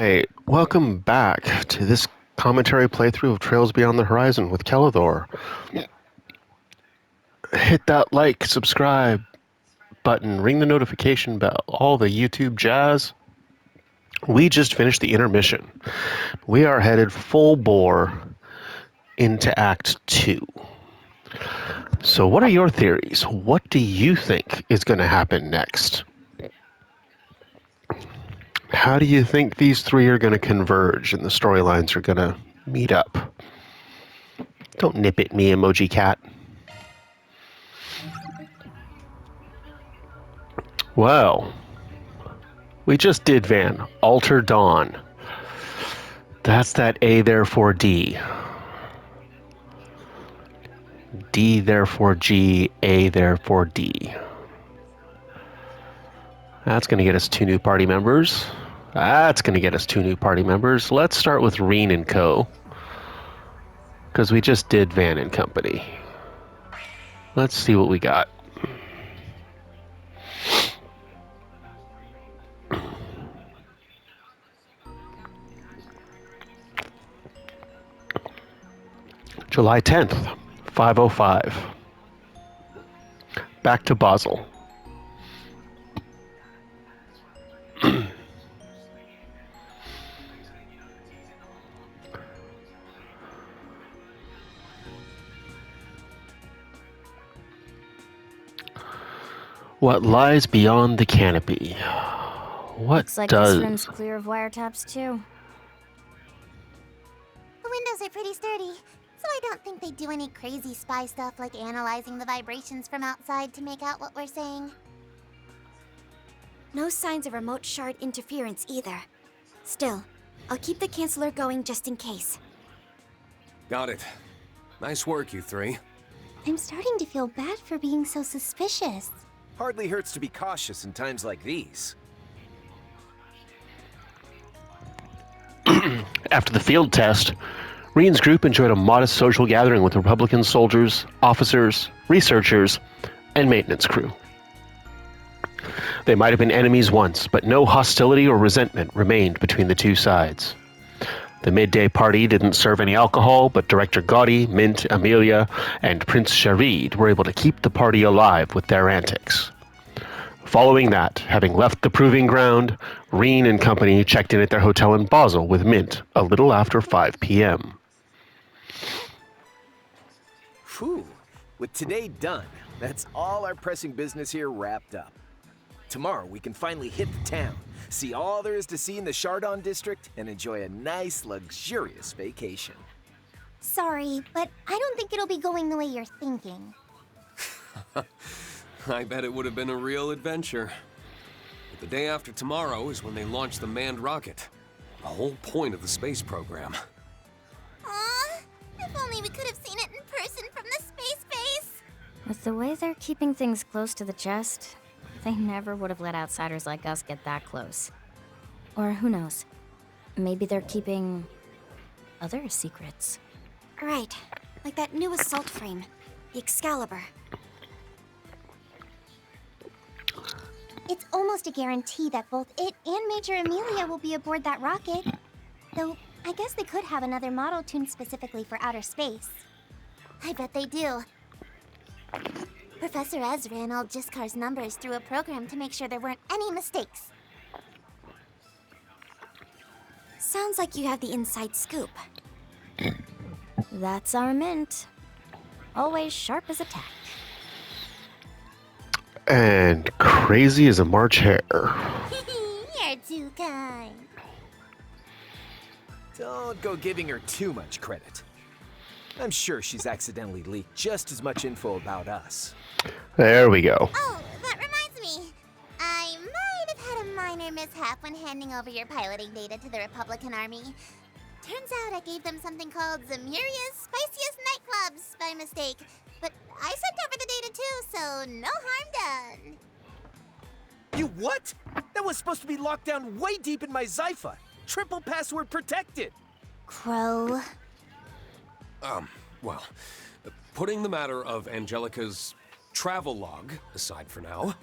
Hey, welcome back to this commentary playthrough of Trails Beyond the Horizon with Kellador. Hit that like, subscribe button, ring the notification bell, all the YouTube jazz. We just finished the intermission. We are headed full bore into Act 2. So what are your theories? What do you think is going to happen next? How do you think these three are going to converge and the storylines are going to meet up? Don't nip at me, emoji cat. Well, we just did Van. Alter Dawn. That's that A therefore D. D therefore G, A therefore D. That's going to get us two new party members. Let's start with Rean and Co. Because we just did Van and Company. Let's see what we got. July 10th, 5:05. Back to Basel. What lies beyond the canopy? What Looks like does... this room's clear of wiretaps, too. The windows are pretty sturdy, so I don't think they do any crazy spy stuff like analyzing the vibrations from outside to make out what we're saying. No signs of remote shard interference either. Still, I'll keep the canceller going just in case. Got it. Nice work, you three. I'm starting to feel bad for being so suspicious. Hardly hurts to be cautious in times like these. After the field test, Rean's group enjoyed a modest social gathering with Republican soldiers, officers, researchers, and maintenance crew. They might have been enemies once, but no hostility or resentment remained between the two sides. The midday party didn't serve any alcohol, but Director Gotti, Mint, Amelia, and Prince Sharid were able to keep the party alive with their antics. Following that, having left the proving ground, Rean and company checked in at their hotel in Basel with Mint a little after 5 p.m. Phew, with today done, that's all our pressing business here wrapped up. Tomorrow we can finally hit the town, see all there is to see in the Chardon district, and enjoy a nice, luxurious vacation. Sorry, but I don't think it'll be going the way you're thinking. I bet it would have been a real adventure. But the day after tomorrow is when they launch the manned rocket. The whole point of the space program. Aw, if only we could have seen it in person from the space base. With the way they're keeping things close to the chest, they never would have let outsiders like us get that close. Or who knows? Maybe they're keeping other secrets. Right, like that new assault frame, the Excalibur. It's almost a guarantee that both it and Major Amelia will be aboard that rocket. Though, I guess they could have another model tuned specifically for outer space. I bet they do. Professor Ez ran all Jiskar's numbers through a program to make sure there weren't any mistakes. Sounds like you have the inside scoop. That's our Mint. Always sharp as a tack. And crazy as a March hare. You're too kind. Don't go giving her too much credit. I'm sure she's accidentally leaked just as much info about us. There we go. Oh, that reminds me. I might have had a minor mishap when handing over your piloting data to the Republican Army. Turns out I gave them something called Zamuria's Spiciest Nightclubs by mistake. But I sent over the data too, so no harm done. You what? That was supposed to be locked down way deep in my Zypha. Triple password protected. Crow. Well, putting the matter of Angelica's travel log aside for now,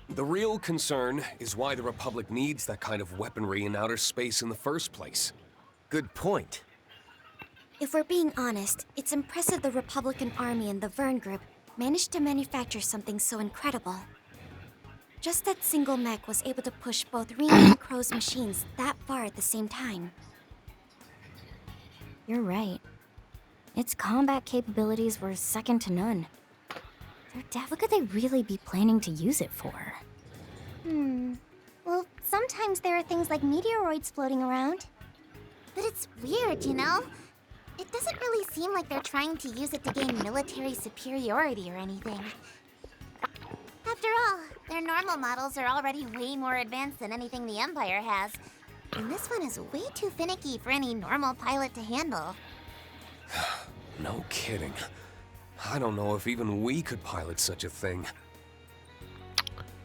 The real concern is why the Republic needs that kind of weaponry in outer space in the first place. Good point. If we're being honest, it's impressive the Republican Army and the Vern Group managed to manufacture something so incredible. Just that single mech was able to push both Rean and Crow's machines that far at the same time. You're right. Its combat capabilities were second to none. What could they really be planning to use it for? Well, sometimes there are things like meteoroids floating around. But it's weird, you know? It doesn't really seem like they're trying to use it to gain military superiority or anything. After all, their normal models are already way more advanced than anything the Empire has. And this one is way too finicky for any normal pilot to handle. No kidding. I don't know if even we could pilot such a thing.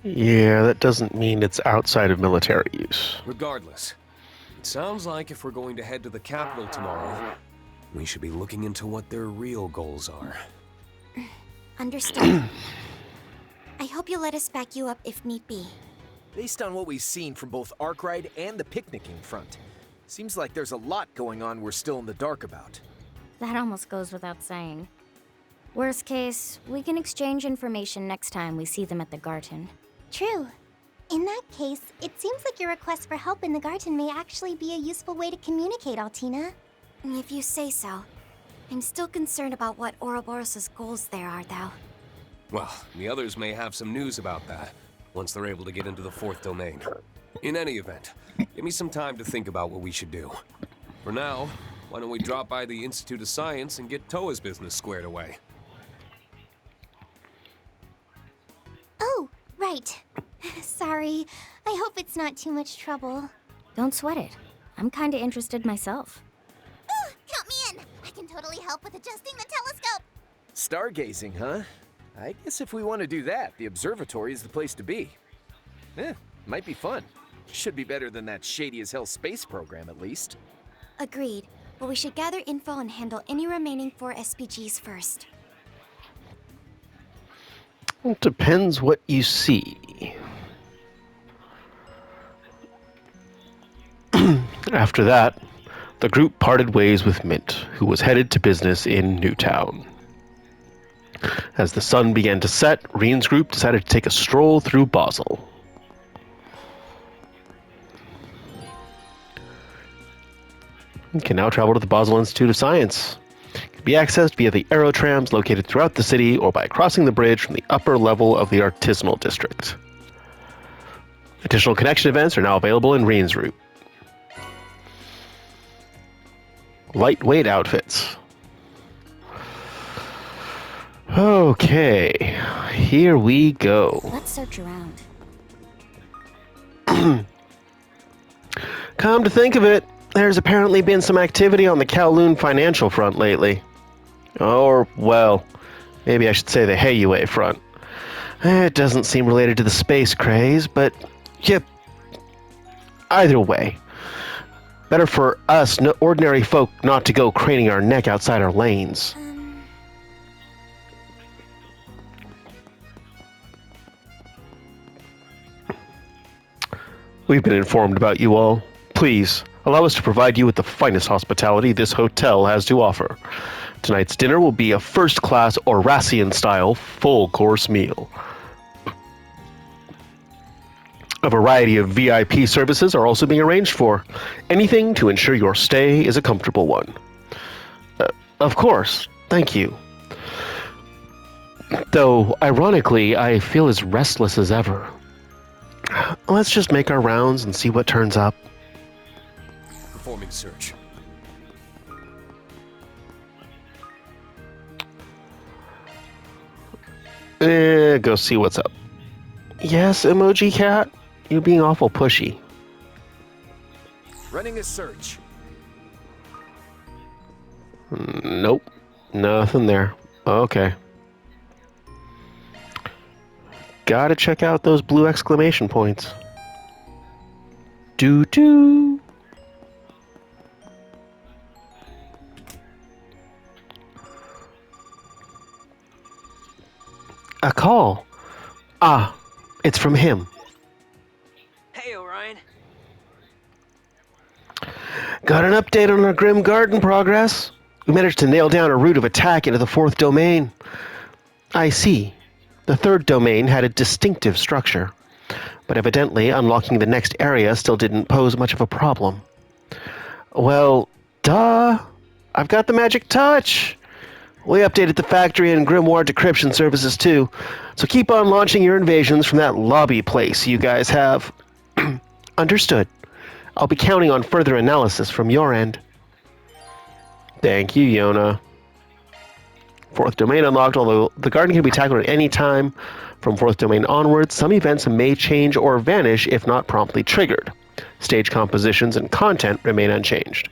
Yeah, that doesn't mean it's outside of military use. Regardless, it sounds like if we're going to head to the capital tomorrow, we should be looking into what their real goals are. Understood. I hope you'll let us back you up if need be. Based on what we've seen from both Arkwright and the picnicking front, seems like there's a lot going on we're still in the dark about. That almost goes without saying. Worst case, we can exchange information next time we see them at the Garden. True. In that case, it seems like your request for help in the garden may actually be a useful way to communicate, Altina. If you say so. I'm still concerned about what Ouroboros' goals there are, though. Well, the others may have some news about that, once they're able to get into the fourth domain. In any event, give me some time to think about what we should do. For now, why don't we drop by the Institute of Science and get Toa's business squared away? Oh, right. Sorry. I hope it's not too much trouble. Don't sweat it. I'm kinda interested myself. Count me in! I can totally help with adjusting the telescope! Stargazing, huh? I guess if we want to do that, the observatory is the place to be. Might be fun. Should be better than that shady-as-hell space program, at least. Agreed, but we should gather info and handle any remaining 4 SPGs first. It depends what you see. After that, the group parted ways with Mint, who was headed to business in Newtown. As the sun began to set, Rean's group decided to take a stroll through Basel. You can now travel to the Basel Institute of Science. It can be accessed via the aerotrams located throughout the city or by crossing the bridge from the upper level of the artisanal district. Additional connection events are now available in Rean's route. Lightweight outfits. Okay, here we go. Let's search around. Come to think of it, there's apparently been some activity on the Kowloon financial front lately. Or, well, maybe I should say the Heiyue front. It doesn't seem related to the space craze, but, yep. Either way. Better for us ordinary folk not to go craning our neck outside our lanes. We've been informed about you all. Please, allow us to provide you with the finest hospitality this hotel has to offer. Tonight's dinner will be a first-class Horacian-style full-course meal. A variety of VIP services are also being arranged for. Anything to ensure your stay is a comfortable one. Of course, thank you. Though, ironically, I feel as restless as ever. Let's just make our rounds and see what turns up. Performing search. Go see what's up. Yes, Emoji Cat? You're being awful pushy. Running a search. Nope. Nothing there. Okay. Gotta check out those blue exclamation points. Doo-doo. A call. Ah, It's from him. Hey, Orion. Got an update on our Grim Garden progress. We managed to nail down a route of attack into the fourth domain. I see. The third domain had a distinctive structure, but evidently unlocking the next area still didn't pose much of a problem. Well, duh. I've got the magic touch. We updated the factory and Grimoire decryption services too, so keep on launching your invasions from that lobby place you guys have. Understood. I'll be counting on further analysis from your end. Thank you, Yona. Fourth domain unlocked, although the garden can be tackled at any time. From fourth domain onwards, some events may change or vanish if not promptly triggered. Stage compositions and content remain unchanged.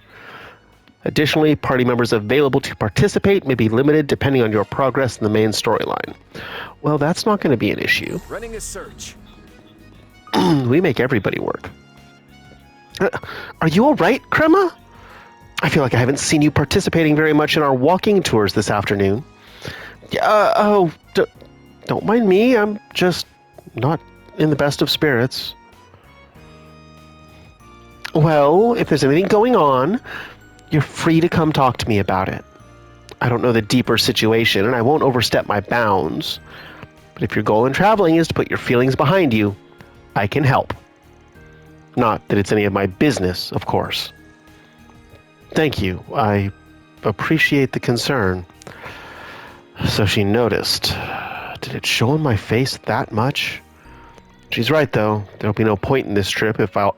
Additionally, party members available to participate may be limited depending on your progress in the main storyline. Well, that's not going to be an issue. Running a search. We make everybody work. Are you all right, Crema? I feel like I haven't seen you participating very much in our walking tours this afternoon. Don't mind me. I'm just not in the best of spirits. Well, if there's anything going on, you're free to come talk to me about it. I don't know the deeper situation, and I won't overstep my bounds. But if your goal in traveling is to put your feelings behind you, I can help. Not that it's any of my business, of course. Thank you. I appreciate the concern. So she noticed. Did it show on my face that much? She's right, though. There'll be no point in this trip if I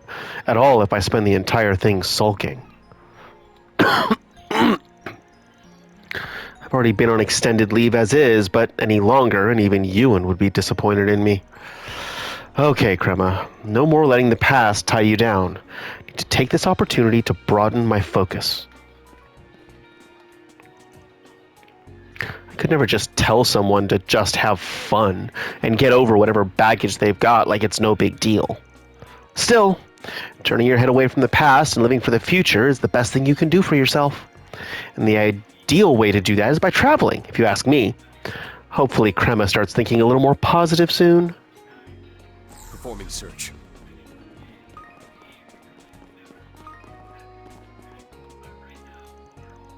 spend the entire thing sulking. I've already been on extended leave as is, but any longer, and even Ewan would be disappointed in me. Okay, Crema. No more letting the past tie you down. I need to take this opportunity to broaden my focus. I could never just tell someone to just have fun and get over whatever baggage they've got like it's no big deal. Still, turning your head away from the past and living for the future is the best thing you can do for yourself. And the ideal way to do that is by traveling, if you ask me. Hopefully Crema starts thinking a little more positive soon. Performing search.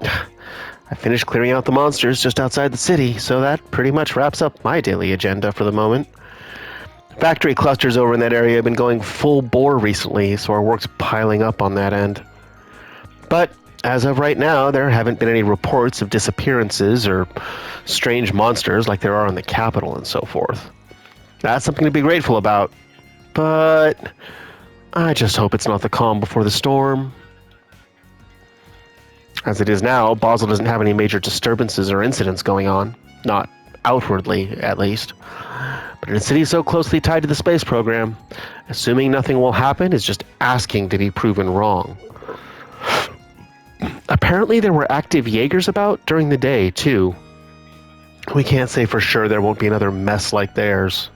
I finished clearing out the monsters just outside the city, so that pretty much wraps up my daily agenda for the moment. Factory clusters over in that area have been going full bore recently, so our work's piling up on that end. But as of right now, there haven't been any reports of disappearances or strange monsters like there are in the capital and so forth. That's something to be grateful about, but I just hope it's not the calm before the storm. As it is now, Basel doesn't have any major disturbances or incidents going on. Not outwardly, at least. But in a city so closely tied to the space program, assuming nothing will happen is just asking to be proven wrong. Apparently there were active Jaegers about during the day, too. We can't say for sure there won't be another mess like theirs.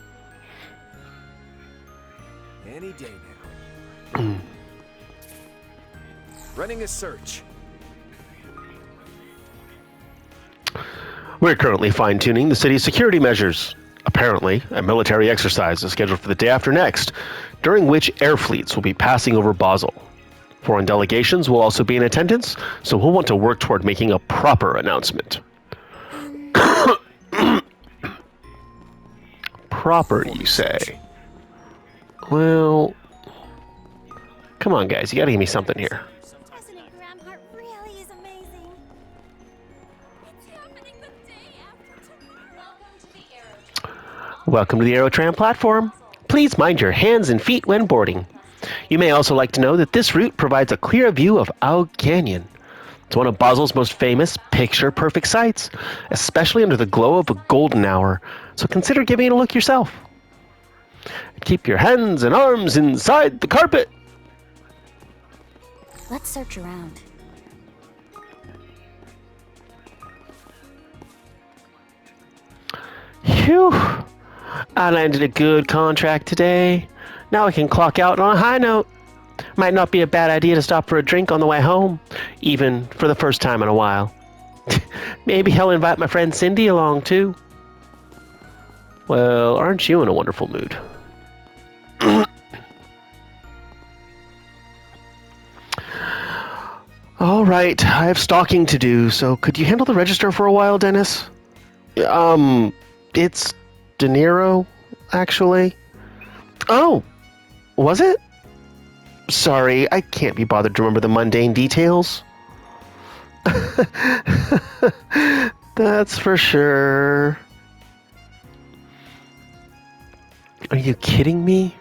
Any day now. Running a search. We're currently fine-tuning the city's security measures. Apparently, a military exercise is scheduled for the day after next, during which air fleets will be passing over Basel. Foreign delegations will also be in attendance, so we'll want to work toward making a proper announcement. Proper, you say? Well, come on, guys. You gotta give me something here. President Gramhart really is amazing. It's happening the day after tomorrow. Welcome to the Aerotram platform. Please mind your hands and feet when boarding. You may also like to know that this route provides a clear view of Owl Canyon. It's one of Basel's most famous picture-perfect sights, especially under the glow of a golden hour, so consider giving it a look yourself. Keep your hands and arms inside the carpet. Let's search around. Phew. I landed a good contract today. Now I can clock out on a high note. Might not be a bad idea to stop for a drink on the way home, even for the first time in a while. Maybe I'll invite my friend Cindy along too. Well, aren't you in a wonderful mood? All right, I have stalking to do, so could you handle the register for a while, Dennis? It's De Niro, actually. Oh, was it? Sorry, I can't be bothered to remember the mundane details. That's for sure. Are you kidding me?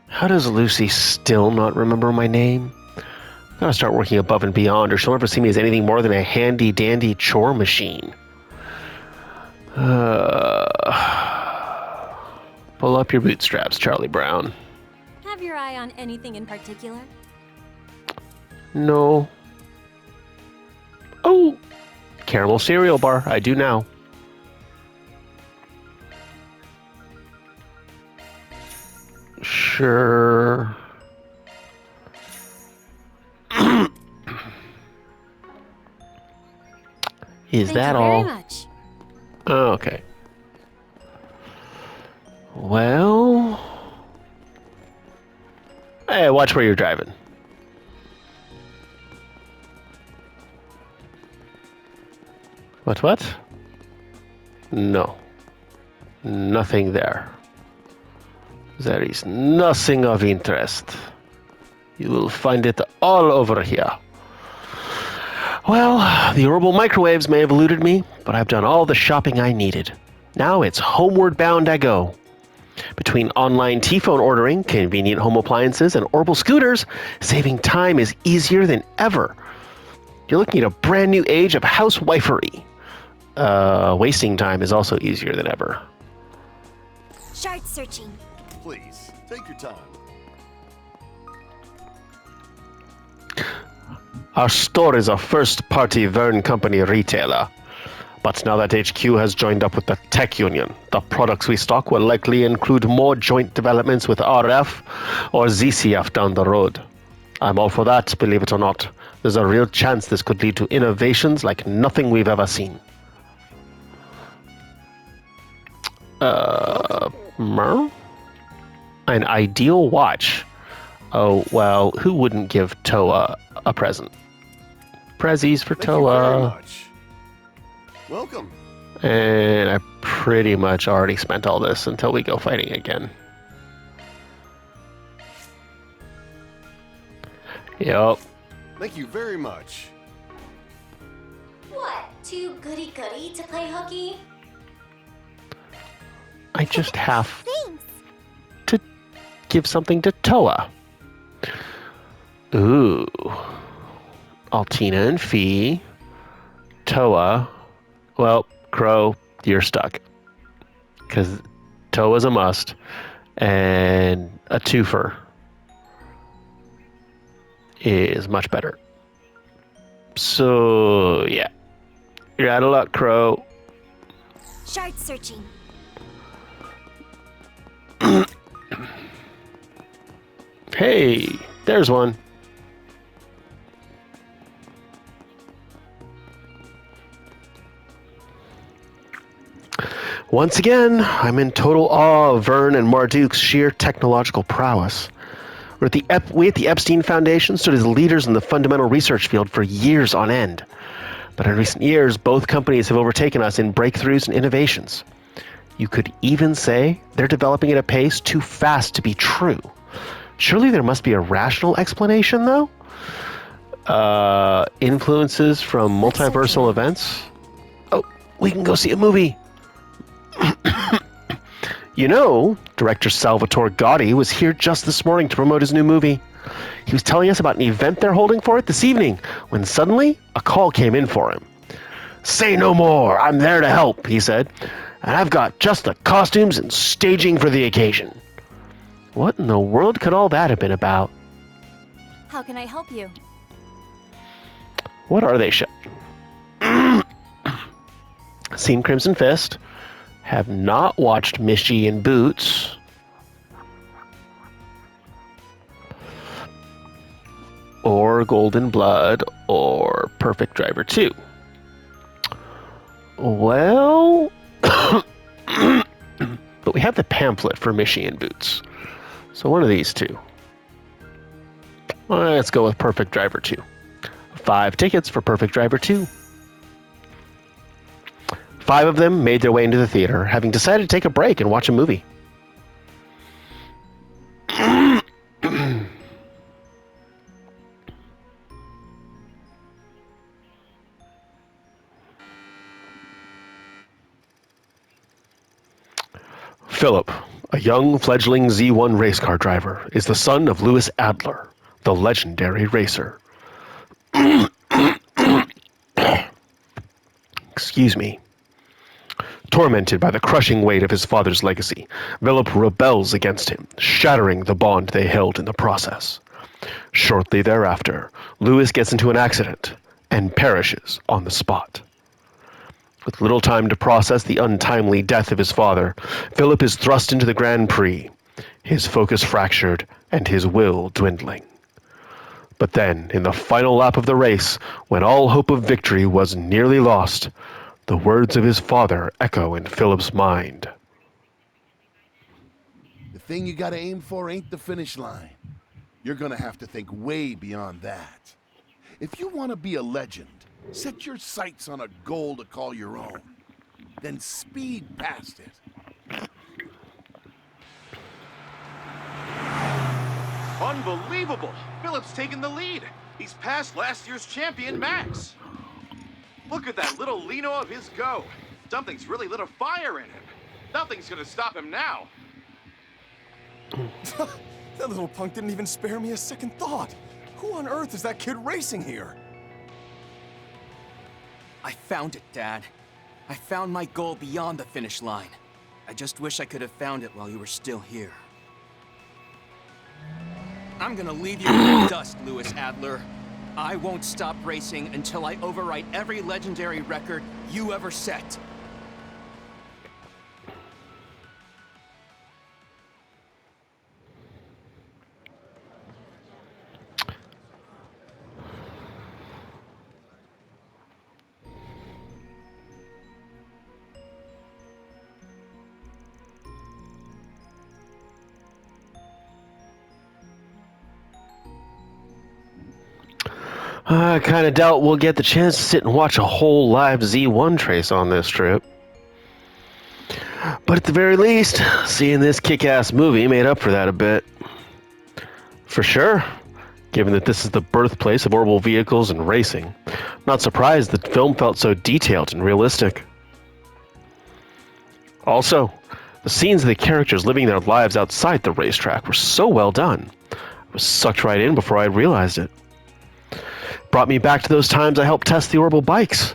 How does Lucy still not remember my name? I've got to start working above and beyond, or she'll never see me as anything more than a handy-dandy chore machine. Pull up your bootstraps, Charlie Brown. Have your eye on anything in particular? No. Oh! Caramel cereal bar. I do now. Sure. Is that all? Thank you very much. Oh, okay. Well... Hey, watch where you're driving. What? No. Nothing there. There is nothing of interest. You will find it all over here. Well, the orbital microwaves may have eluded me, but I've done all the shopping I needed. Now it's homeward bound I go. Between online T-phone ordering, convenient home appliances, and orbital scooters, saving time is easier than ever. You're looking at a brand new age of housewifery. Wasting time is also easier than ever. Shard searching. Please, take your time. Our store is a first-party Vern Company retailer. But now that HQ has joined up with the Tech Union, the products we stock will likely include more joint developments with RF or ZCF down the road. I'm all for that, believe it or not. There's a real chance this could lead to innovations like nothing we've ever seen. Mer? An ideal watch? Oh, well, who wouldn't give Toa a present? Prezzies for Thank you very Toa. much. Welcome. And I pretty much already spent all this until we go fighting again. Yup. Thank you very much. What? Too goody-goody to play hooky? I just have Thanks. to give something to Toa. Ooh. Altina and Fee. Toa. Well, Crow, you're stuck. Because Toa's a must. And a twofer is much better. So, yeah. You're out of luck, Crow. Shard searching. Hey, there's one. Once again, I'm in total awe of Vern and Marduk's sheer technological prowess. We at the Epstein Foundation stood as leaders in the fundamental research field for years on end. But in recent years, both companies have overtaken us in breakthroughs and innovations. You could even say they're developing at a pace too fast to be true. Surely there must be a rational explanation, though? Influences from multiversal events? Oh, we can go see a movie. You know, director Salvatore Gotti was here just this morning to promote his new movie. He was telling us about an event they're holding for it this evening, when suddenly a call came in for him. "Say no more, I'm there to help," he said, "and I've got just the costumes and staging for the occasion." What in the world could all that have been about? How can I help you? What are they Seen Crimson Fist. Have not watched Mishy and Boots. Or Golden Blood, or Perfect Driver 2. Well... but we have the pamphlet for Mishy and Boots. So one of these two. Let's go with Perfect Driver 2. 5 tickets for Perfect Driver 2. 5 of them made their way into the theater, having decided to take a break and watch a movie. Philip, a young fledgling Z1 race car driver, is the son of Louis Adler, the legendary racer. Excuse me. Tormented by the crushing weight of his father's legacy, Philip rebels against him, shattering the bond they held in the process. Shortly thereafter, Louis gets into an accident and perishes on the spot. With little time to process the untimely death of his father, Philip is thrust into the Grand Prix, his focus fractured and his will dwindling. But then, in the final lap of the race, when all hope of victory was nearly lost, the words of his father echo in Philip's mind. The thing you gotta aim for ain't the finish line. You're gonna have to think way beyond that. If you want to be a legend, set your sights on a goal to call your own. Then speed past it. Unbelievable! Philip's taken the lead. He's past last year's champion, Max. Look at that little Lino of his go. Something's really lit a fire in him. Nothing's gonna stop him now. That little punk didn't even spare me a second thought. Who on earth is that kid racing here? I found it, Dad. I found my goal beyond the finish line. I just wish I could have found it while you were still here. I'm gonna leave you in the dust, Louis Adler. I won't stop racing until I overwrite every legendary record you ever set. I kind of doubt we'll get the chance to sit and watch a whole live Z1 trace on this trip. But at the very least, seeing this kick-ass movie made up for that a bit. For sure, given that this is the birthplace of orbital vehicles and racing. Not surprised the film felt so detailed and realistic. Also, the scenes of the characters living their lives outside the racetrack were so well done. I was sucked right in before I realized it. Brought me back to those times I helped test the orbital bikes.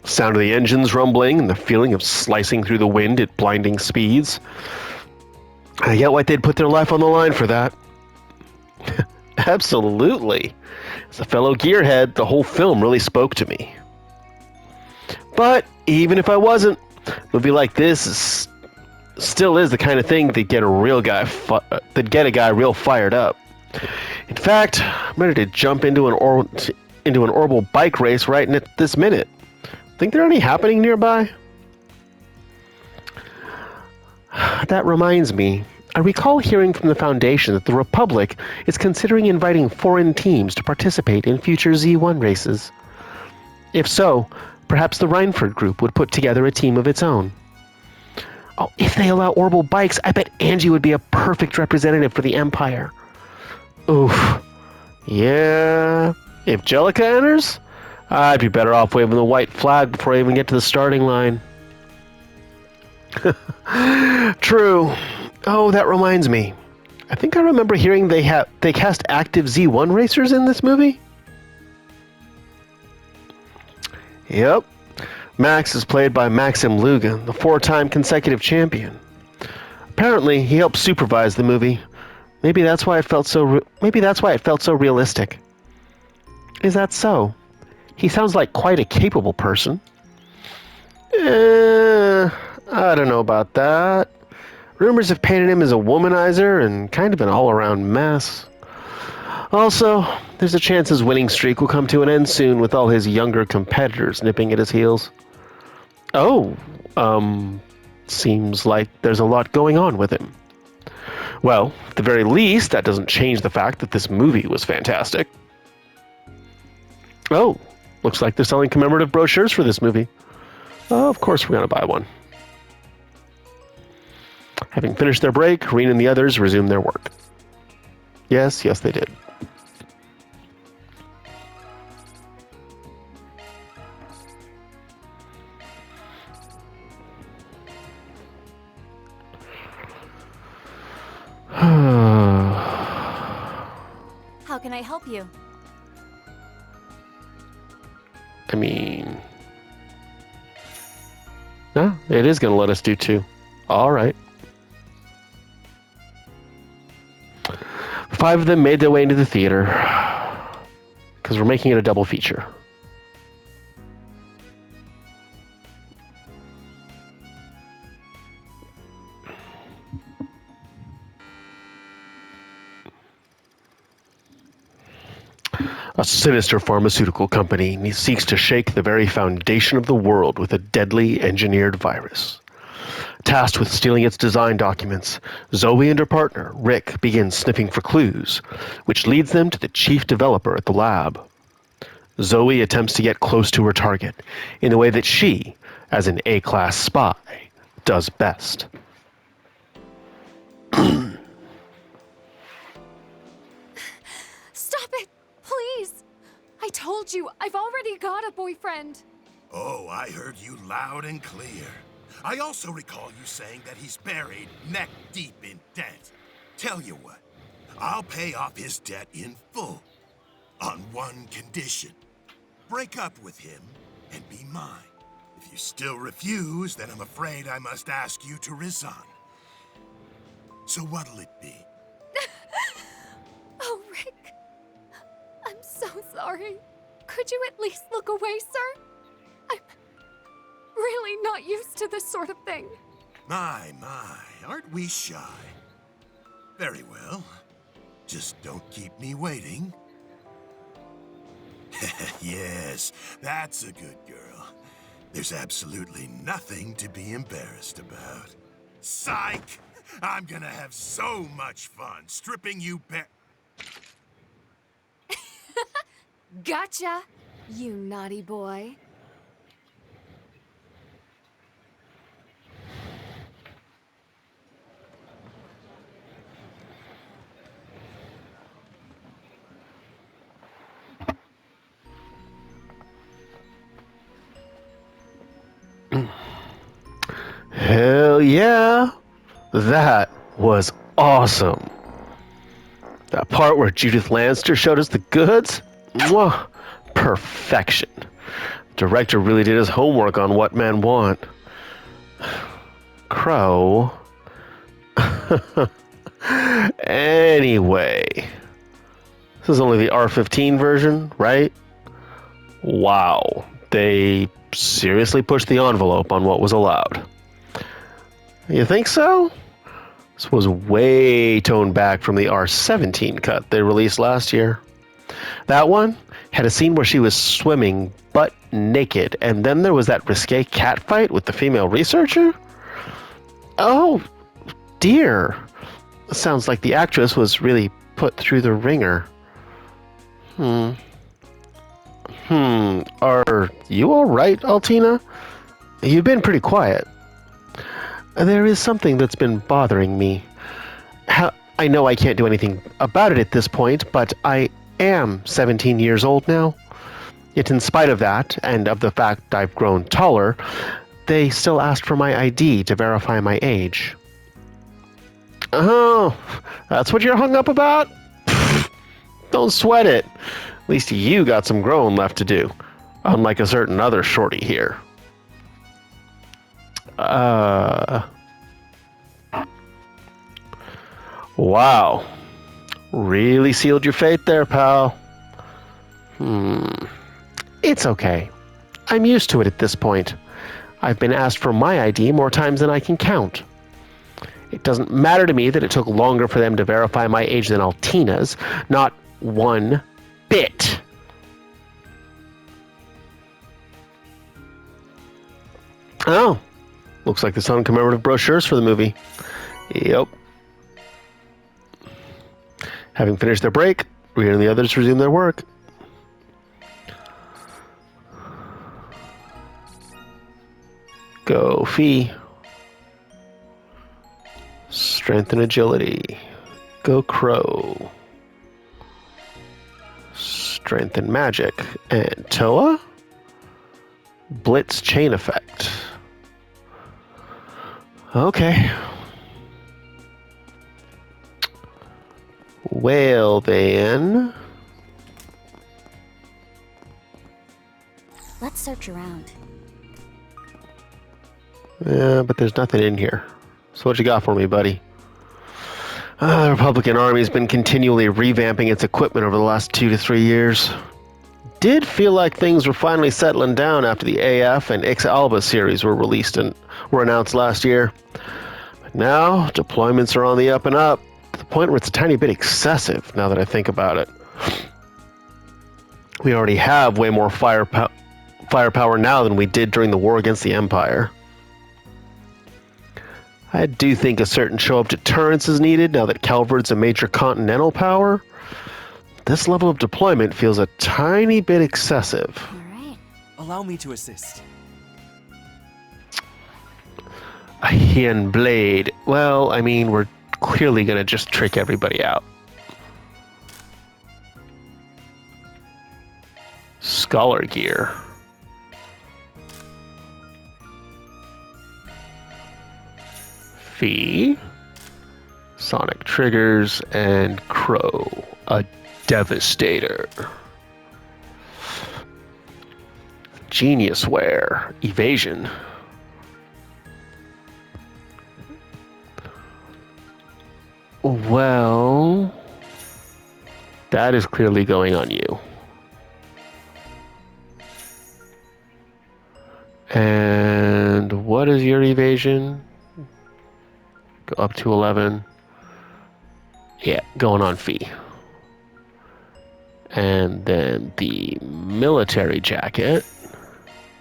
Sound of the engines rumbling and the feeling of slicing through the wind at blinding speeds. I get why they'd put their life on the line for that. Absolutely. As a fellow gearhead, the whole film really spoke to me. But even if I wasn't, a movie like this still is the kind of thing that get a guy real fired up. In fact, I'm ready to jump into an orbital bike race right at this minute. Think there are any happening nearby? That reminds me, I recall hearing from the Foundation that the Republic is considering inviting foreign teams to participate in future Z1 races. If so, perhaps the Reinford group would put together a team of its own. Oh, if they allow orbital bikes, I bet Angie would be a perfect representative for the Empire. Oof. Yeah. If Jellica enters, I'd be better off waving the white flag before I even get to the starting line. True. Oh, that reminds me. I think I remember hearing they cast active Z1 racers in this movie. Yep. Max is played by Maxim Lugan, the 4-time consecutive champion. Apparently, he helped supervise the movie. Maybe that's why it felt so realistic. Is that so? He sounds like quite a capable person. I don't know about that. Rumors have painted him as a womanizer and kind of an all-around mess. Also, there's a chance his winning streak will come to an end soon with all his younger competitors nipping at his heels. Oh, seems like there's a lot going on with him. Well, at the very least, that doesn't change the fact that this movie was fantastic. Oh, looks like they're selling commemorative brochures for this movie. Oh, of course we're going to buy one. Having finished their break, Rean and the others resumed their work. Yes, they did. How can I help you? I mean... No, it is going to let us do 2. All right. 5 of them made their way into the theater. Because we're making it a double feature. A sinister pharmaceutical company seeks to shake the very foundation of the world with a deadly engineered virus. Tasked with stealing its design documents, Zoe and her partner, Rick, begin sniffing for clues, which leads them to the chief developer at the lab. Zoe attempts to get close to her target in the way that she, as an A-class spy, does best. Stop it! Please! I told you, I've already got a boyfriend. Oh, I heard you loud and clear. I also recall you saying that he's buried neck deep in debt. Tell you what, I'll pay off his debt in full. On one condition. Break up with him and be mine. If you still refuse, then I'm afraid I must ask you to resign. So what'll it be? Oh, Rick. I'm so sorry. Could you at least look away, sir? I'm really not used to this sort of thing. My, aren't we shy? Very well. Just don't keep me waiting. Yes, that's a good girl. There's absolutely nothing to be embarrassed about. Psych! I'm gonna have so much fun stripping you bare. Gotcha, you naughty boy. Hell yeah! That was awesome. That part where Judith Lannister showed us the goods? Mwah, perfection. Director really did his homework on what men want. Crow. Anyway. This is only the R15 version, right? Wow. They seriously pushed the envelope on what was allowed. You think so? This was way toned back from the R17 cut they released last year. That one had a scene where she was swimming butt naked, and then there was that risque cat fight with the female researcher? Oh, dear. Sounds like the actress was really put through the ringer. Are you alright, Altina? You've been pretty quiet. There is something that's been bothering me. I know I can't do anything about it at this point, but I am 17 years old now. Yet in spite of that, and of the fact I've grown taller, they still asked for my ID to verify my age. Oh, that's what you're hung up about? Pfft, don't sweat it. At least you got some growing left to do, unlike a certain other shorty here. Wow. Really sealed your fate there, pal. It's okay. I'm used to it at this point. I've been asked for my ID more times than I can count. It doesn't matter to me that it took longer for them to verify my age than Altina's. Not one bit. Oh. Looks like there's some commemorative brochures for the movie. Yep. Having finished their break, Rean and the others resume their work. Go Fee. Strength and agility. Go Crow. Strength and magic. And Toa? Blitz chain effect. Okay. Well then. Let's search around. Yeah, but there's nothing in here. So what you got for me, buddy? The Republican Army's been continually revamping its equipment over the last 2 to 3 years. Did feel like things were finally settling down after the AF and Ix Alba series were released and were announced last year. But now, deployments are on the up and up, to the point where it's a tiny bit excessive, now that I think about it. We already have way more firepower now than we did during the war against the Empire. I do think a certain show-up deterrence is needed now that Calvard's a major continental power. This level of deployment feels a tiny bit excessive. All right. Allow me to assist. A Hien Blade. Well, I mean, we're clearly going to just trick everybody out. Scholar gear. Fee, Sonic Triggers, and Crow, a Devastator. Genius Wear, Evasion. Well, that is clearly going on you. And what is your evasion? Go up to 11. Yeah, going on Fee. And then the military jacket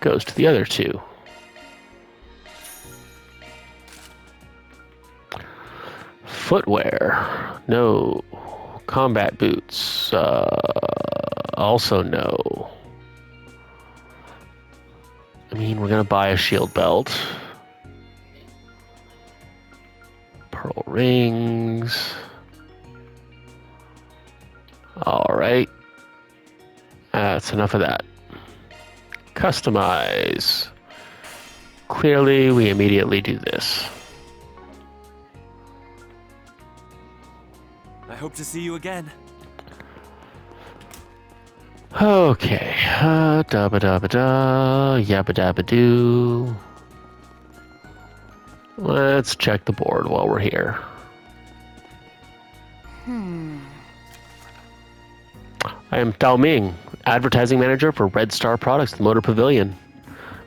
goes to the other two. Footwear. No. Combat boots. Also no. I mean, we're going to buy a shield belt. Pearl rings. Alright. That's enough of that. Customize. Clearly, we immediately do this. I hope to see you again. Okay. Dabba dabba da. Yabba dabba doo. Let's check the board while we're here. I am Dao Ming, advertising manager for Red Star Products at the Motor Pavilion.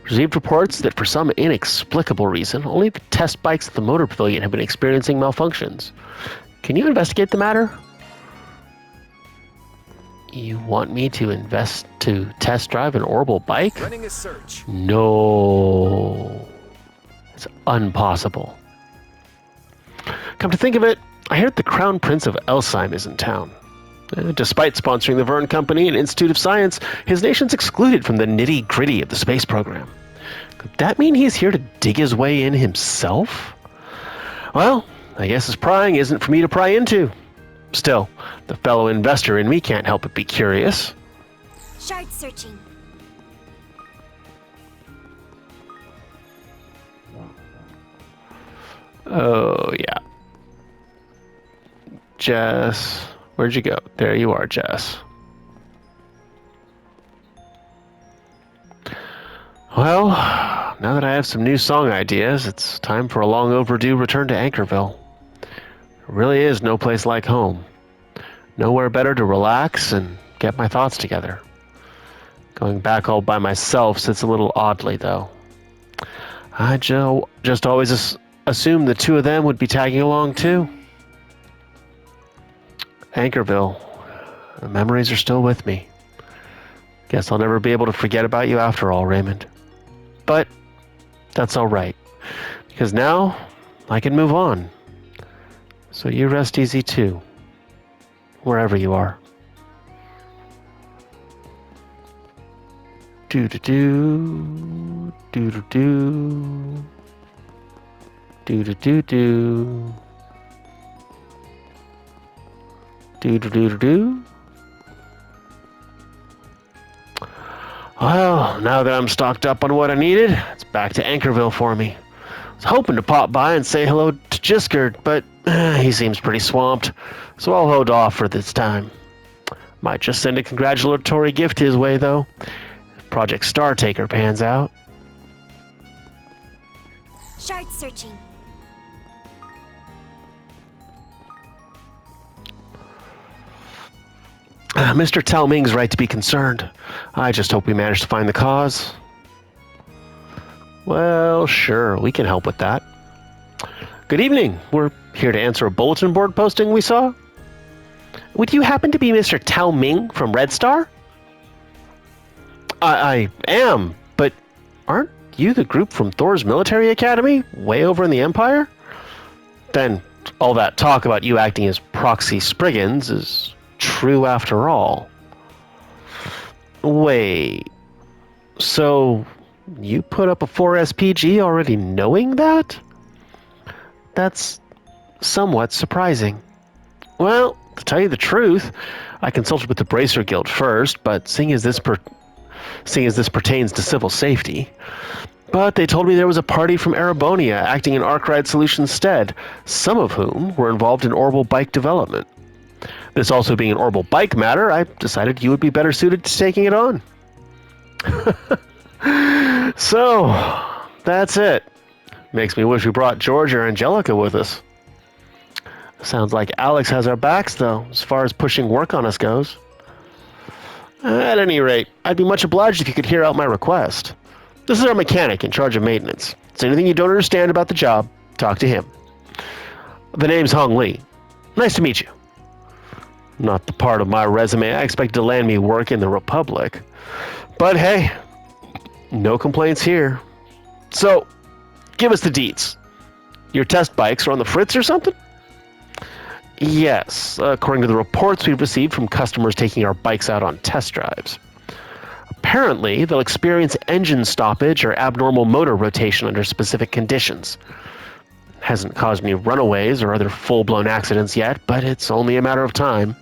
Received reports that for some inexplicable reason, only the test bikes at the Motor Pavilion have been experiencing malfunctions. Can you investigate the matter? You want me to test drive an orbital bike? Running a search. No. It's impossible. Come to think of it, I heard the Crown Prince of Elsheim is in town. Despite sponsoring the Verne Company and Institute of Science, his nation's excluded from the nitty-gritty of the space program. Could that mean he's here to dig his way in himself? Well, I guess his prying isn't for me to pry into. Still, the fellow investor in me can't help but be curious. Shard searching. Oh, yeah. Jess, where'd you go? There you are, Jess. Well, now that I have some new song ideas, it's time for a long overdue return to Anchorville. There really is no place like home. Nowhere better to relax and get my thoughts together. Going back all by myself sits a little oddly, though. I just always assumed the two of them would be tagging along, too. Anchorville. The memories are still with me. Guess I'll never be able to forget about you after all, Raymond. But that's all right, because now I can move on. So you rest easy too, wherever you are. Do-do-do. Do-do-do. Do-do-do-do. Do-do-do-do-do. Well, now that I'm stocked up on what I needed, it's back to Anchorville for me. I was hoping to pop by and say hello to Jiskert, but he seems pretty swamped, so I'll hold off for this time. Might just send a congratulatory gift his way, though. If Project Star Taker pans out. Shard searching. Mr. Tao Ming's right to be concerned. I just hope we manage to find the cause. Well, sure, we can help with that. Good evening. We're here to answer a bulletin board posting we saw. Would you happen to be Mr. Tao Ming from Red Star? I am, but aren't you the group from Thor's military academy, way over in the Empire? Then all that talk about you acting as proxy Spriggans is true after all. Wait, so you put up a 4 SPG already knowing that? That's somewhat surprising. Well, to tell you the truth, I consulted with the Bracer Guild first, but seeing as this pertains to civil safety. But they told me there was a party from Erebonia acting in Arkride Solutions' stead, some of whom were involved in orbital bike development. This also being an orbital bike matter, I decided you would be better suited to taking it on. So, that's it. Makes me wish we brought George or Angelica with us. Sounds like Alex has our backs, though, as far as pushing work on us goes. At any rate, I'd be much obliged if you could hear out my request. This is our mechanic in charge of maintenance. If there's anything you don't understand about the job, talk to him. The name's Hong Li. Nice to meet you. Not the part of my resume I expect to land me work in the Republic. But hey, no complaints here. So, give us the deets. Your test bikes are on the fritz or something? Yes, according to the reports we've received from customers taking our bikes out on test drives. Apparently, they'll experience engine stoppage or abnormal motor rotation under specific conditions. It hasn't caused any runaways or other full-blown accidents yet, but it's only a matter of time.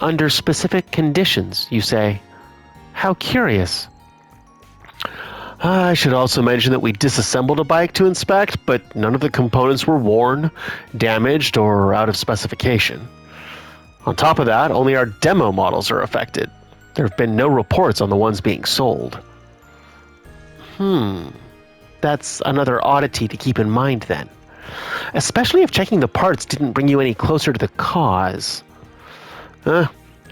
Under specific conditions, you say? How curious. I should also mention that we disassembled a bike to inspect, but none of the components were worn, damaged, or out of specification. On top of that, only our demo models are affected. There have been no reports on the ones being sold. That's another oddity to keep in mind then. Especially if checking the parts didn't bring you any closer to the cause.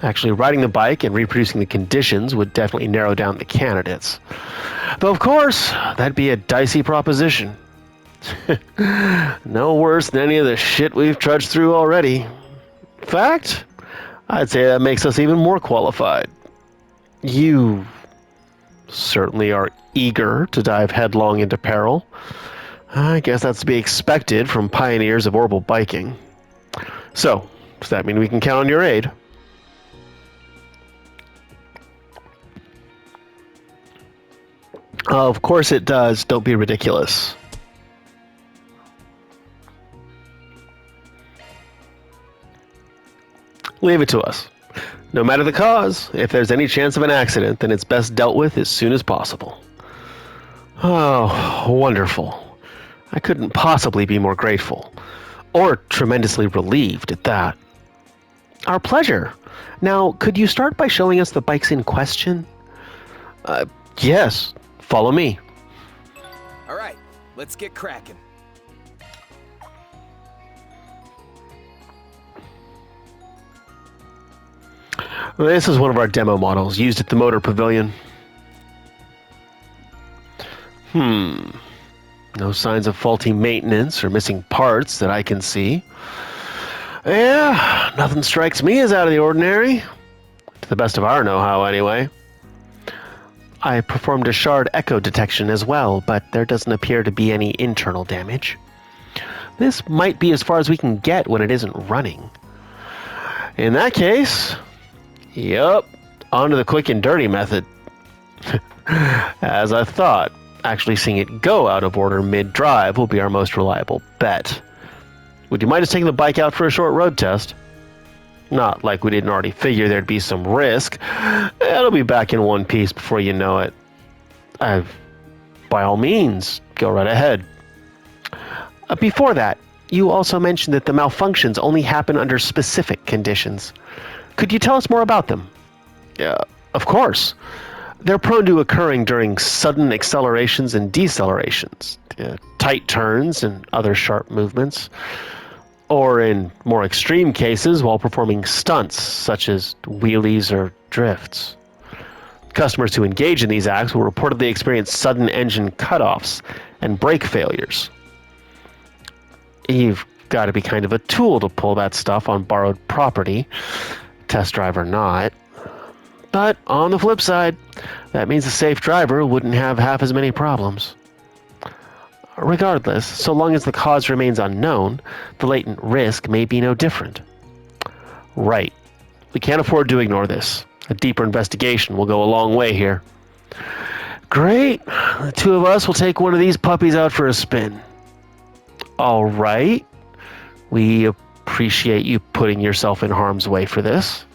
Actually, riding the bike and reproducing the conditions would definitely narrow down the candidates. Though, of course, that'd be a dicey proposition. No worse than any of the shit we've trudged through already. In fact, I'd say that makes us even more qualified. You certainly are eager to dive headlong into peril. I guess that's to be expected from pioneers of orbital biking. So, does that mean we can count on your aid? Of course it does. Don't be ridiculous. Leave it to us. No matter the cause, if there's any chance of an accident, then it's best dealt with as soon as possible. Oh, wonderful. I couldn't possibly be more grateful. Or tremendously relieved at that. Our pleasure. Now, could you start by showing us the bikes in question? Yes. Follow me. All right, let's get cracking. This is one of our demo models used at the Motor Pavilion. No signs of faulty maintenance or missing parts that I can see. Yeah, nothing strikes me as out of the ordinary. To the best of our know-how, anyway. I performed a shard echo detection as well, but there doesn't appear to be any internal damage. This might be as far as we can get when it isn't running. In that case, yup, on to the quick and dirty method. As I thought, actually seeing it go out of order mid-drive will be our most reliable bet. Would you mind just taking the bike out for a short road test? Not like we didn't already figure there'd be some risk. It'll be back in one piece before you know it. By all means, go right ahead. Before that, you also mentioned that the malfunctions only happen under specific conditions. Could you tell us more about them? Of course. They're prone to occurring during sudden accelerations and decelerations, tight turns and other sharp movements, or in more extreme cases while performing stunts such as wheelies or drifts. Customers who engage in these acts will reportedly experience sudden engine cutoffs and brake failures. You've got to be kind of a tool to pull that stuff on borrowed property, test drive or not. But on the flip side, that means a safe driver wouldn't have half as many problems. Regardless, so long as the cause remains unknown, the latent risk may be no different. Right. We can't afford to ignore this. A deeper investigation will go a long way here. Great. The two of us will take one of these puppies out for a spin. All right. We appreciate you putting yourself in harm's way for this.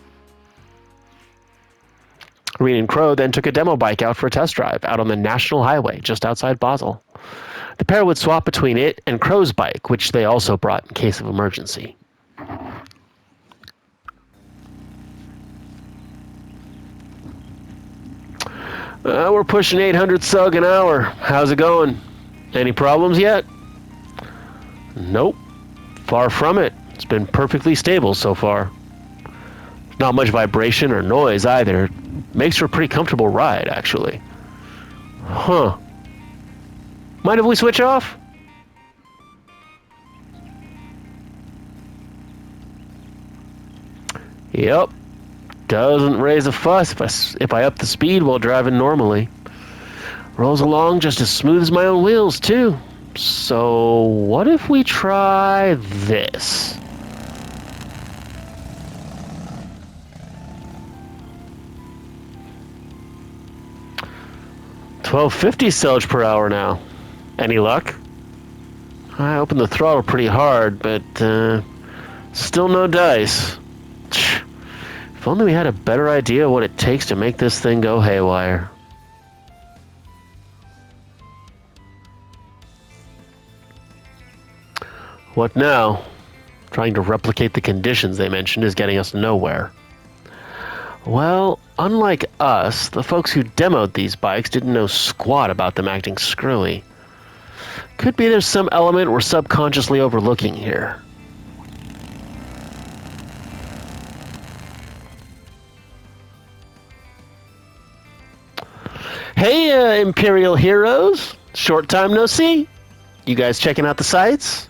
Rean and Crow then took a demo bike out for a test drive out on the National Highway just outside Basel. The pair would swap between it and Crow's bike, which they also brought in case of emergency. We're pushing 800 sug an hour. How's it going? Any problems yet? Nope. Far from it. It's been perfectly stable so far. Not much vibration or noise either. Makes for a pretty comfortable ride, actually. Huh. Mind if we switch off? Yep. Doesn't raise a fuss if I up the speed while driving normally. Rolls along just as smooth as my own wheels, too. So, what if we try this? $12.50 salvage per hour now. Any luck? I opened the throttle pretty hard, but still no dice. If only we had a better idea what it takes to make this thing go haywire. What now? Trying to replicate the conditions they mentioned is getting us nowhere. Well, unlike us, the folks who demoed these bikes didn't know squat about them acting screwy. Could be there's some element we're subconsciously overlooking here. Hey, Imperial heroes. Short time no see. You guys checking out the sights?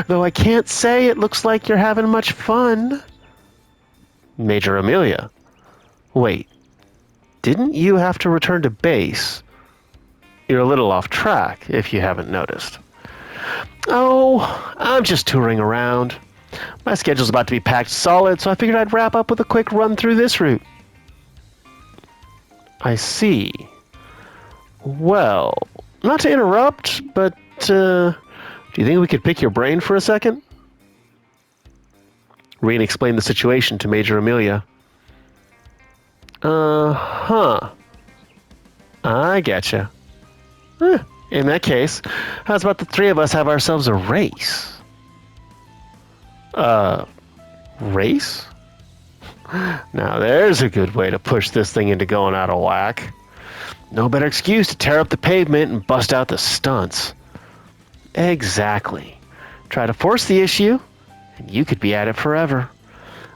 Though I can't say it looks like you're having much fun. Major Amelia. Wait. Didn't you have to return to base? You're a little off track, if you haven't noticed. Oh, I'm just touring around. My schedule's about to be packed solid, so I figured I'd wrap up with a quick run through this route. I see. Well, not to interrupt, but do you think we could pick your brain for a second? Rean explained the situation to Major Amelia. I getcha. In that case, how's about the three of us have ourselves a race? Race? Now there's a good way to push this thing into going out of whack. No better excuse to tear up the pavement and bust out the stunts. Exactly. Try to force the issue, and you could be at it forever.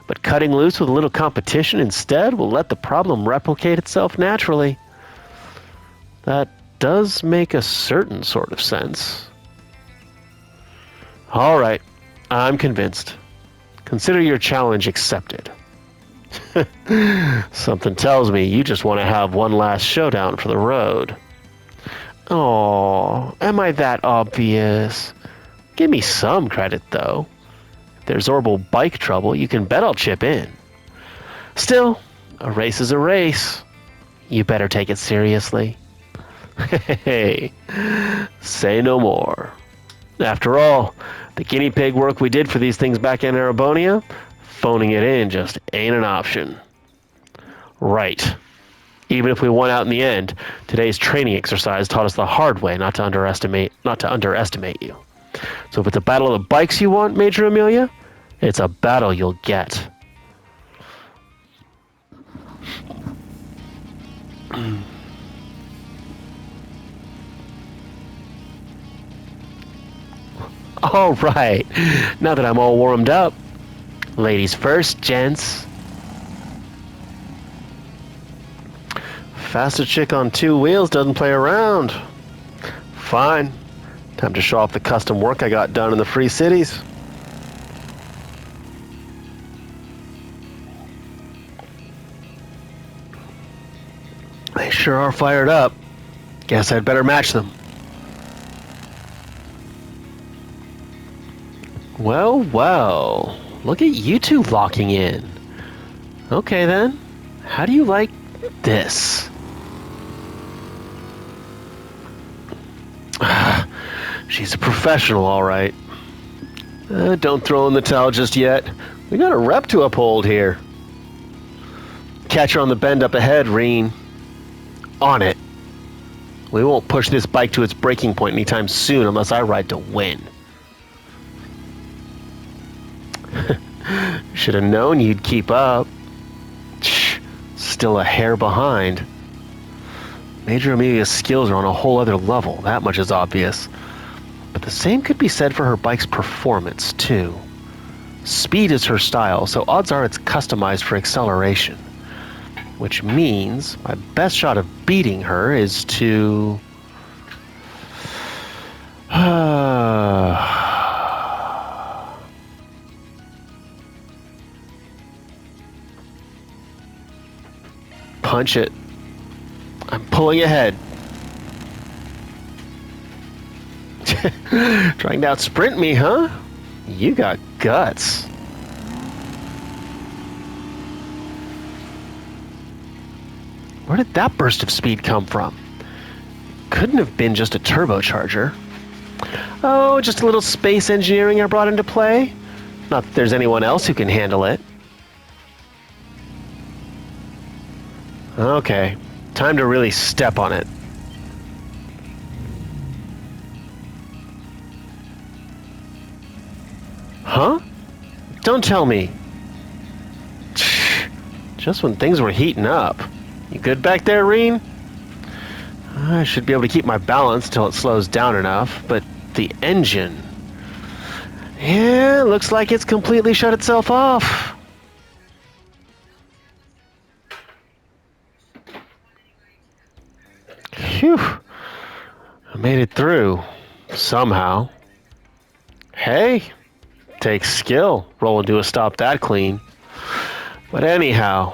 But cutting loose with a little competition instead will let the problem replicate itself naturally. That does make a certain sort of sense. All right, I'm convinced. Consider your challenge accepted. Something tells me you just want to have one last showdown for the road. Oh, am I that obvious? Give me some credit, though. If there's horrible bike trouble, you can bet I'll chip in. Still, a race is a race. you better take it seriously. Hey, say no more. After all, the guinea pig work we did for these things back in Erebonia, phoning it in just ain't an option. Right. Even if we won out in the end, today's training exercise taught us the hard way not to underestimate you. So if it's a battle of the bikes you want, Major Amelia, it's a battle you'll get. All right. Now that I'm all warmed up, ladies first, gents. Faster chick on 2 wheels doesn't play around. Fine. Time to show off the custom work I got done in the Free Cities. They sure are fired up. Guess I'd better match them. Well, well. Look at you two locking in. Okay then. How do you like this? She's a professional, all right. Don't throw in the towel just yet. We got a rep to uphold here. Catch her on the bend up ahead, Rean. On it. We won't push this bike to its breaking point anytime soon unless I ride to win. Should have known you'd keep up. Still a hair behind. Major Amelia's skills are on a whole other level, that much is obvious. But the same could be said for her bike's performance, too. Speed is her style, so odds are it's customized for acceleration. Which means my best shot of beating her is to... punch it. I'm pulling ahead. Trying to outsprint me, huh? You got guts. Where did that burst of speed come from? Couldn't have been just a turbocharger. Oh, just a little space engineering I brought into play? Not that there's anyone else who can handle it. Okay, time to really step on it. Huh? Don't tell me. Just when things were heating up. You good back there, Rean? I should be able to keep my balance till it slows down enough, but the engine... Yeah, looks like it's completely shut itself off. Phew. I made it through. Somehow. Hey, takes skill. Roll and do a stop that clean. But anyhow,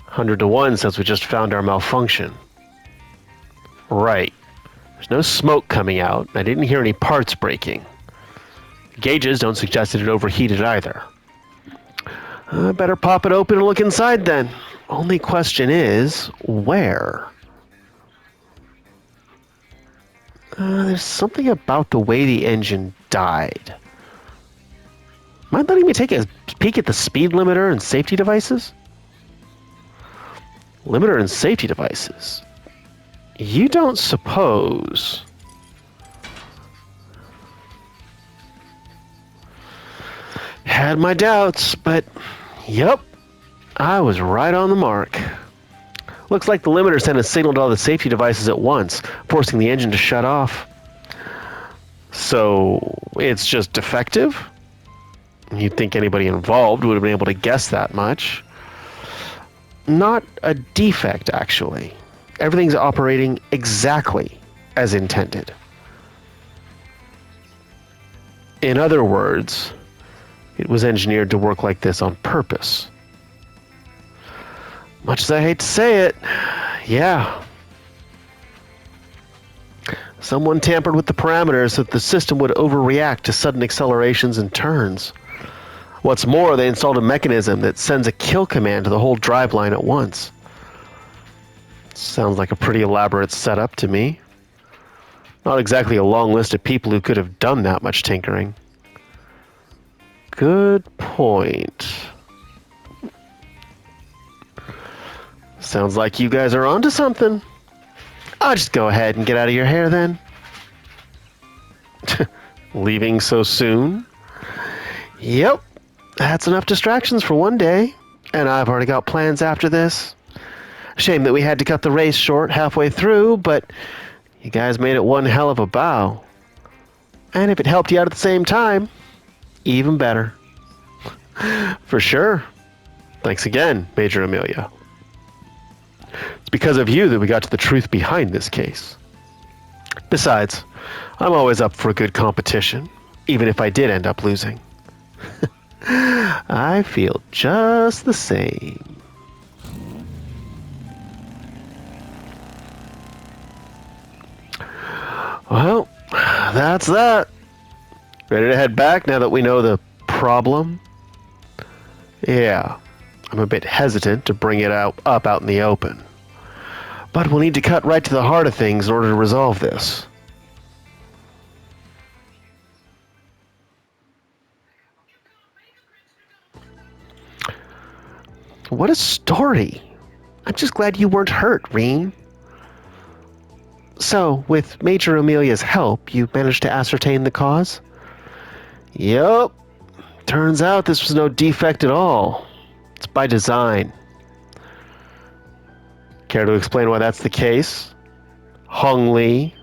100 to 1 since we just found our malfunction. Right. There's no smoke coming out. I didn't hear any parts breaking. Gauges don't suggest that it overheated either. I better pop it open and look inside then. Only question is, where? There's something about the way the engine died. Mind letting me take a peek at the speed limiter and safety devices? Limiter and safety devices. You don't suppose... Had my doubts, but yep, I was right on the mark. Looks like the limiter sent a signal to all the safety devices at once, forcing the engine to shut off. So, it's just defective? You'd think anybody involved would have been able to guess that much. Not a defect, actually. Everything's operating exactly as intended. In other words, it was engineered to work like this on purpose. Much as I hate to say it, yeah. Someone tampered with the parameters so that the system would overreact to sudden accelerations and turns. What's more, they installed a mechanism that sends a kill command to the whole driveline at once. Sounds like a pretty elaborate setup to me. Not exactly a long list of people who could have done that much tinkering. Good point. Sounds like you guys are onto something. I'll just go ahead and get out of your hair then. Leaving so soon? Yep. That's enough distractions for one day. And I've already got plans after this. Shame that we had to cut the race short halfway through, but you guys made it one hell of a bow. And if it helped you out at the same time, even better. For sure. Thanks again, Major Amelia. It's because of you that we got to the truth behind this case. Besides, I'm always up for a good competition, even if I did end up losing. I feel just the same. Well, that's that. Ready to head back now that we know the problem? Yeah, I'm a bit hesitant to bring it up out in the open. But we'll need to cut right to the heart of things in order to resolve this. What a story. I'm just glad you weren't hurt, Rean. So, with Major Amelia's help, you managed to ascertain the cause? Yup. Turns out this was no defect at all. It's by design. Care to explain why that's the case? Hong Li?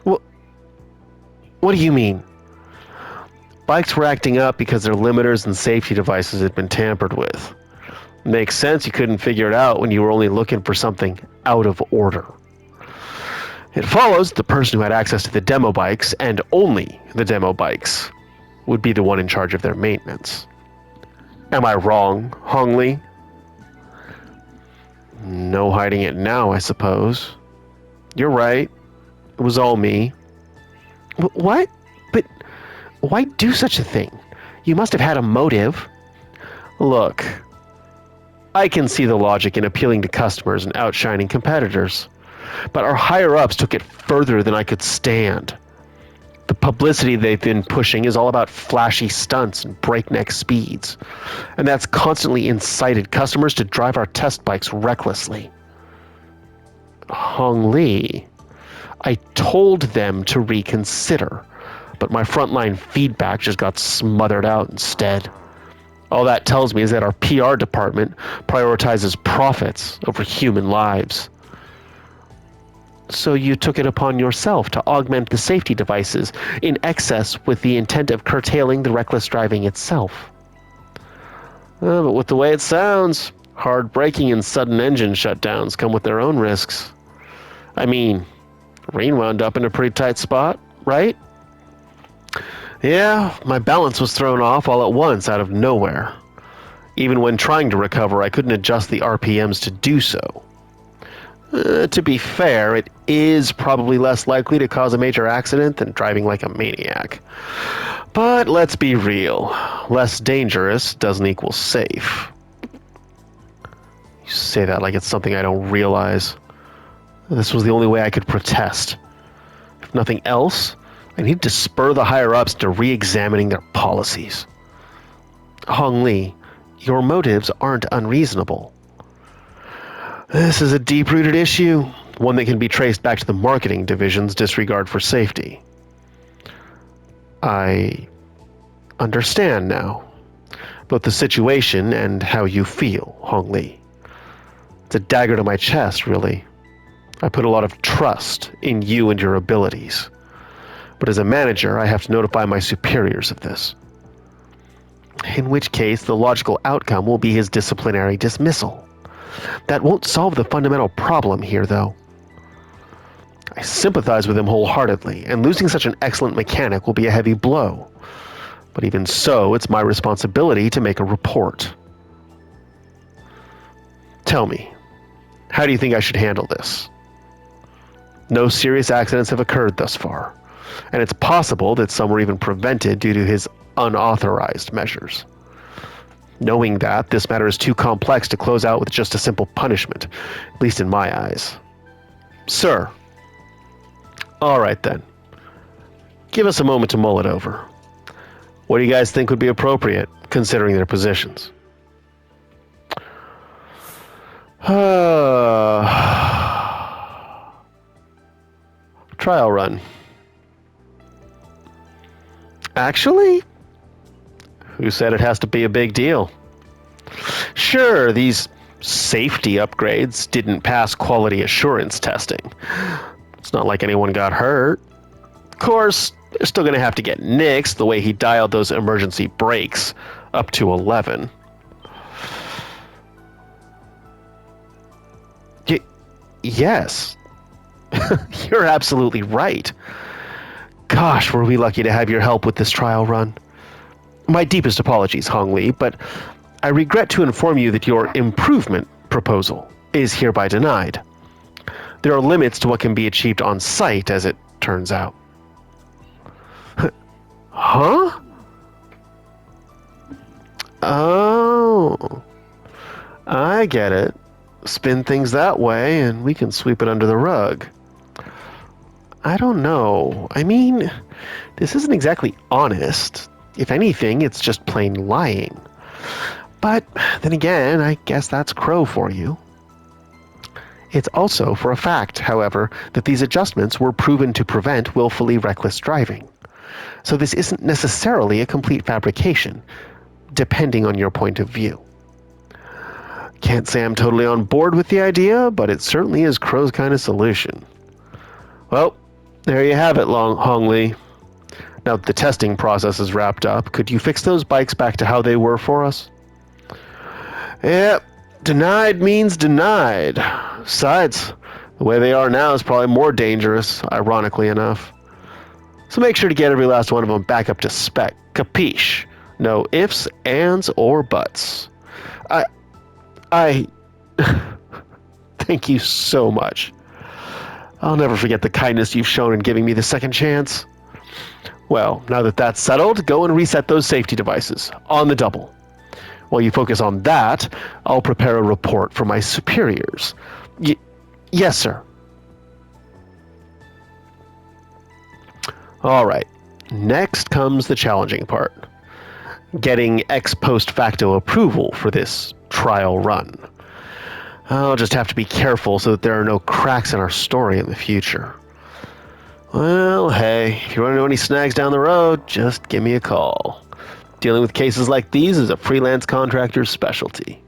What do you mean? Bikes were acting up because their limiters and safety devices had been tampered with. Makes sense you couldn't figure it out when you were only looking for something out of order. It follows the person who had access to the demo bikes, and only the demo bikes, would be the one in charge of their maintenance. Am I wrong, Hong Li? No hiding it now, I suppose. You're right. It was all me. What? But why do such a thing? You must have had a motive. Look, I can see the logic in appealing to customers and outshining competitors, but our higher-ups took it further than I could stand. The publicity they've been pushing is all about flashy stunts and breakneck speeds, and that's constantly incited customers to drive our test bikes recklessly. Hong Li, I told them to reconsider, but my frontline feedback just got smothered out instead. All that tells me is that our PR department prioritizes profits over human lives. So you took it upon yourself to augment the safety devices in excess with the intent of curtailing the reckless driving itself. But with the way it sounds, hard braking and sudden engine shutdowns come with their own risks. I mean, Rean wound up in a pretty tight spot, right? Yeah, my balance was thrown off all at once out of nowhere. Even when trying to recover, I couldn't adjust the RPMs to do so. To be fair, it is probably less likely to cause a major accident than driving like a maniac. But let's be real. Less dangerous doesn't equal safe. You say that like it's something I don't realize. This was the only way I could protest. If nothing else, I need to spur the higher-ups to re-examining their policies. Hong Li, your motives aren't unreasonable. This is a deep-rooted issue, one that can be traced back to the marketing division's disregard for safety. I understand now, both the situation and how you feel, Hong Li. It's a dagger to my chest, really. I put a lot of trust in you and your abilities. But as a manager, I have to notify my superiors of this. In which case, the logical outcome will be his disciplinary dismissal. That won't solve the fundamental problem here, though. I sympathize with him wholeheartedly, and losing such an excellent mechanic will be a heavy blow. But even so, it's my responsibility to make a report. Tell me, how do you think I should handle this? No serious accidents have occurred thus far, and it's possible that some were even prevented due to his unauthorized measures. knowing that this matter is too complex to close out with just a simple punishment, at least in my eyes. Sir. All right then. Give us a moment to mull it over. What do you guys think would be appropriate, considering their positions? Trial run. Actually, who said it has to be a big deal? Sure, these safety upgrades didn't pass quality assurance testing. It's not like anyone got hurt. Of course, they're still going to have to get nixed the way he dialed those emergency brakes up to 11. Yes. You're absolutely right. Gosh, were we lucky to have your help with this trial run. My deepest apologies, Hong Li, but I regret to inform you that your improvement proposal is hereby denied. There are limits to what can be achieved on site, as it turns out. Huh? Oh. I get it. Spin things that way, and we can sweep it under the rug. I don't know. I mean, this isn't exactly honest. If anything, it's just plain lying. But then again, I guess that's Crow for you. It's also for a fact, however, that these adjustments were proven to prevent willfully reckless driving. So this isn't necessarily a complete fabrication, depending on your point of view. Can't say I'm totally on board with the idea, but it certainly is Crow's kind of solution. Well, there you have it, Hong Li. Now that the testing process is wrapped up, could you fix those bikes back to how they were for us? Yep, denied means denied. Besides, the way they are now is probably more dangerous, ironically enough. So make sure to get every last one of them back up to spec. Capiche? No ifs, ands, or buts. I thank you so much. I'll never forget the kindness you've shown in giving me the second chance. Well, now that that's settled, go and reset those safety devices on the double. While you focus on that, I'll prepare a report for my superiors. Yes, sir. All right. Next comes the challenging part. Getting ex post facto approval for this trial run. I'll just have to be careful so that there are no cracks in our story in the future. Well, hey, if you run into any snags down the road, just give me a call. Dealing with cases like these is a freelance contractor's specialty.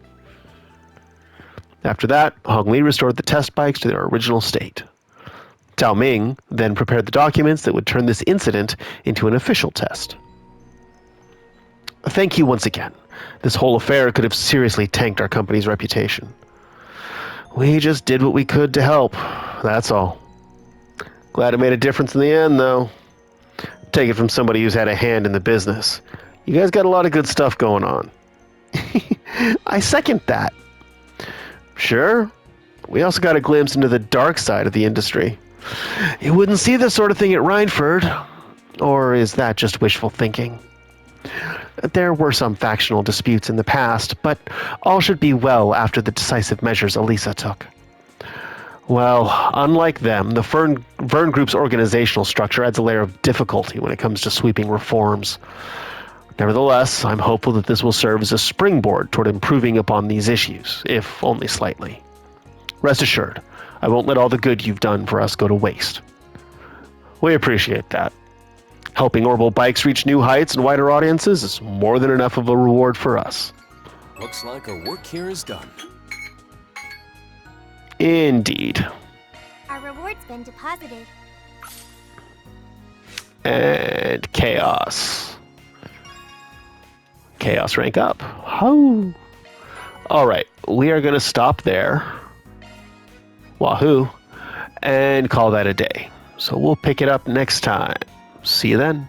After that, Hong Li restored the test bikes to their original state. Tao Ming then prepared the documents that would turn this incident into an official test. Thank you once again. This whole affair could have seriously tanked our company's reputation. We just did what we could to help, that's all. Glad it made a difference in the end, though. Take it from somebody who's had a hand in the business. You guys got a lot of good stuff going on. I second that. Sure. We also got a glimpse into the dark side of the industry. You wouldn't see this sort of thing at Rhineford. Or is that just wishful thinking? There were some factional disputes in the past, but all should be well after the decisive measures Elisa took. Well, unlike them, the Vern Group's organizational structure adds a layer of difficulty when it comes to sweeping reforms. Nevertheless, I'm hopeful that this will serve as a springboard toward improving upon these issues, if only slightly. Rest assured, I won't let all the good you've done for us go to waste. We appreciate that. Helping Orbital Bikes reach new heights and wider audiences is more than enough of a reward for us. Looks like our work here is done. Indeed. Our reward's been deposited. And chaos. Chaos rank up. Ho! Alright, we are going to stop there. Wahoo! And call that a day. So we'll pick it up next time. See you then.